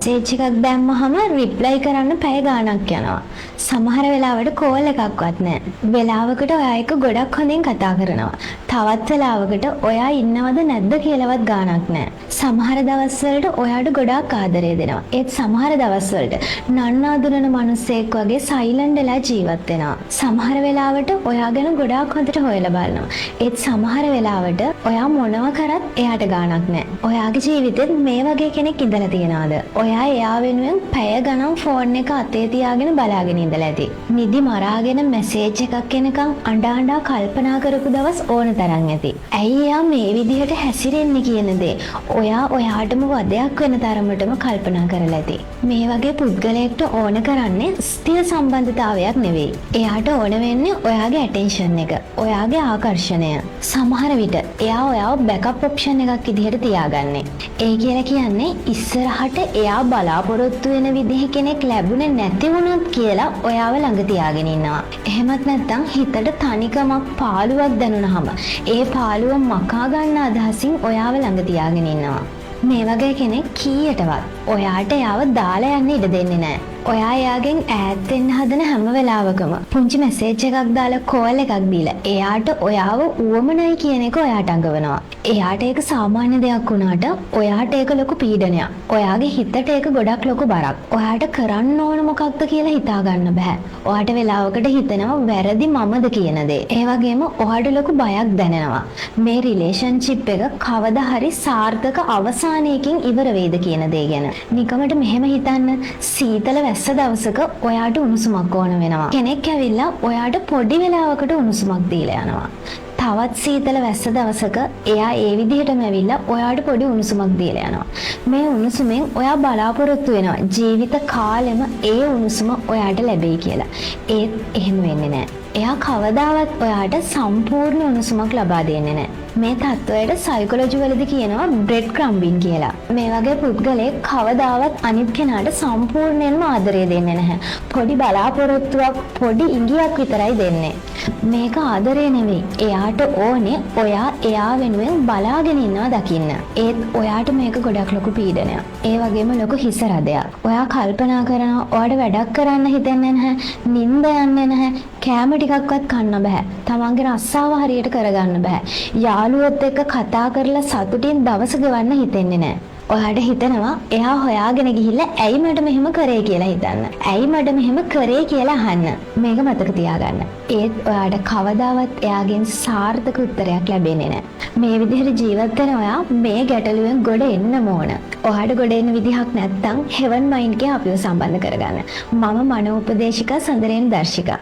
මේසේජ් එකක් දැම්මහම රිප්ලයි කරන්න පැය ගාණක් යනවා. සමහර වෙලාවට කෝල් එකක්වත් නැහැ. වෙලාවකට ඔයා එක්ක ගොඩක් හොඳින් කතා කරනවා. තවත් වෙලාවකට ඔයා ඉන්නවද නැද්ද කියලාවත් ගාණක් නැහැ. සමහර දවස්වලට ඔයාට ගොඩාක් ආදරය දෙනවා. ඒත් සමහර දවස්වලට නන්නාඳුනන මිනිස්සෙක් වගේ සයිලන්ට් වෙලා ජීවත් වෙනවා. සමහර වෙලාවට ඔයා ගැන ගොඩාක් හොඳට හොයලා බලනවා. ඒත් සමහර වෙලාවට ඔයා මොනව කරත් එයාට ගාණක් නැහැ. ඔයාගේ ජීවිතෙත් මේ වගේ කෙනෙක් ඉඳලා තියනවාද? ඔයා එයා වෙනුවෙන් පැය ගණන් ෆෝන් එක අතේ තියාගෙන බලාගෙන ඉඳලා ඇති. නිදි මරාගෙන මැසේජ් එකක් එනකන් අඬ කල්පනා කරපු දවස් ඕන තරම් ඇති. ඇයි එයා මේ විදිහට හැසිරෙන්නේ කියන දේ ඔයා ඔයාටම වදයක් වෙන තරමටම කල්පනා කරලා ඇති. මේ වගේ පුද්ගලයෙක්ට ඕන කරන්නේ ස්ථිර සම්බන්ධතාවයක් නෙවෙයි. එයාට ඕන වෙන්නේ ඔයාගේ ඇටෙන්ෂන් එක, ඔයාගේ ආකර්ෂණය. සමහර විට එයා ඔයාව බෑකප් ඔප්ෂන් එකක් විදිහට තියාගන්නේ. ඒ කියලා කියන්නේ ඉස්සරහට එයා බලාපොරොත්තු වෙන විදිහ කෙනෙක් ලැබුණේ නැති වුණොත් කියලා ඔයාව ළඟ තියාගෙන ඉන්නවා. එහෙමත් නැත්නම් හිතට තනිකමක් පාළුවක් දැනුණාම ඒ පාළුව මකා ගන්න අදහසින් ඔයාව ළඟ තියාගෙන ඉන්නවා. මේ වගේ කෙනෙක් කීයටවත් ඔයාට එයාව දාලා යන්න ඉඩ දෙන්නේ නැහැ. ඔයා එයාගෙන් ඈත් වෙන්න හදන හැම වෙලාවකම පුංචි මැසේජ් එකක් දාලා කෝල් එකක් දීලා එයාට ඔයාව උවමනයි කියන එක ඔයාට අඟවනවා. එයාට ඒක සාමාන්‍ය දෙයක් වුණාට ඔයාට ඒක ලොකු පීඩනයක්. ඔයාගේ හිතට ඒක ගොඩක් ලොකු බරක්. ඔයාට කරන්න ඕන මොකක්ද කියලා හිතා ගන්න බෑ. ඔයාට වෙලාවකට හිතෙනවා වැරදි මමද කියන දේ. ඒ වගේම ඔයාට ලොකු බයක් දැනෙනවා. මේ රිලේෂන්ෂිප් එක කවදා හරි සාර්ථක අවසානයකින් ඉවර වෙයිද කියන දේ ගැන. නිකමට මෙහෙම හිතන්න සීතල වැස්ස දවසක ඔයාට උණුසුමක් ඕන වෙනවා. කෙනෙක් ඇවිල්ලා ඔයාට පොඩි වෙලාවකට උණුසුමක් දීලා යනවා. තවත් සීතල වැස්ස දවසක එයා ඒ විදිහටම ඇවිල්ලා ඔයාට පොඩි උණුසුමක් දීලා යනවා. මේ උණුසුමෙන් ඔයා බලාපොරොත්තු වෙනවා ජීවිත කාලෙම ඒ උණුසුම ඔයාට ලැබෙයි කියලා. ඒත් එහෙම වෙන්නේ නැහැ. එයා කවදාවත් ඔයාට සම්පූර්ණ උණුසුමක් ලබා දෙන්නේ නැහැ. මේ තත්වයට සයිකොලොජි වලදී කියනවා බ්‍රෙඩ් ක්‍රම්බින් කියලා. මේ වගේ පුද්ගලයෙක් කවදාවත් අනිත් කෙනාට සම්පූර්ණයෙන්ම ආදරය දෙන්නේ නැහැ. පොඩි බලාපොරොත්තුවක්, පොඩි ඉඟියක් විතරයි දෙන්නේ. මේක ආදරය නෙවෙයි. එයාට ඕනේ ඔයා එයා වෙනුවෙන් බලාගෙන ඉන්නවා දකින්න. ඒත් ඔයාට මේක ගොඩක් ලොකු පීඩනයක්. ඒ වගේම ලොකු හිස රදයක්. ඔයා කල්පනා කරනවා ඔයාට වැඩක් කරන්න හිතෙන්නේ නැහැ, නිින්ද යන්නේ නැහැ, කෑම ටිකක්වත් කන්න බෑ. තමන්ගේ රස්සාව හරියට කරගන්න බෑ. යාළුවොත් එක්ක කතා කරලා සතුටින් දවස ගෙවන්න හිතෙන්නේ නැහැ. ඔයාට හිතෙනවා එයා හොයාගෙන ගිහිල්ලා ඇයි මට මෙහෙම කරේ කියලා හිතන්න. ඇයි මට මෙහෙම කරේ කියලා අහන්න. මේක මතක තියාගන්න. ඒත් ඔයාට කවදාවත් එයාගෙන් සාර්ථක උත්තරයක් ලැබෙන්නේ නැහැ. මේ විදිහට ජීවත් වෙන ඔයා මේ ගැටලුවෙන් ගොඩ එන්න ඕන. ඔයාට ගොඩ එන්න විදිහක් නැත්නම් හෙවන් මයින්ඩ්ගේ අපිව සම්බන්ධ කරගන්න. මම මනෝපදේශිකා සඳරේන් දර්ශිකා.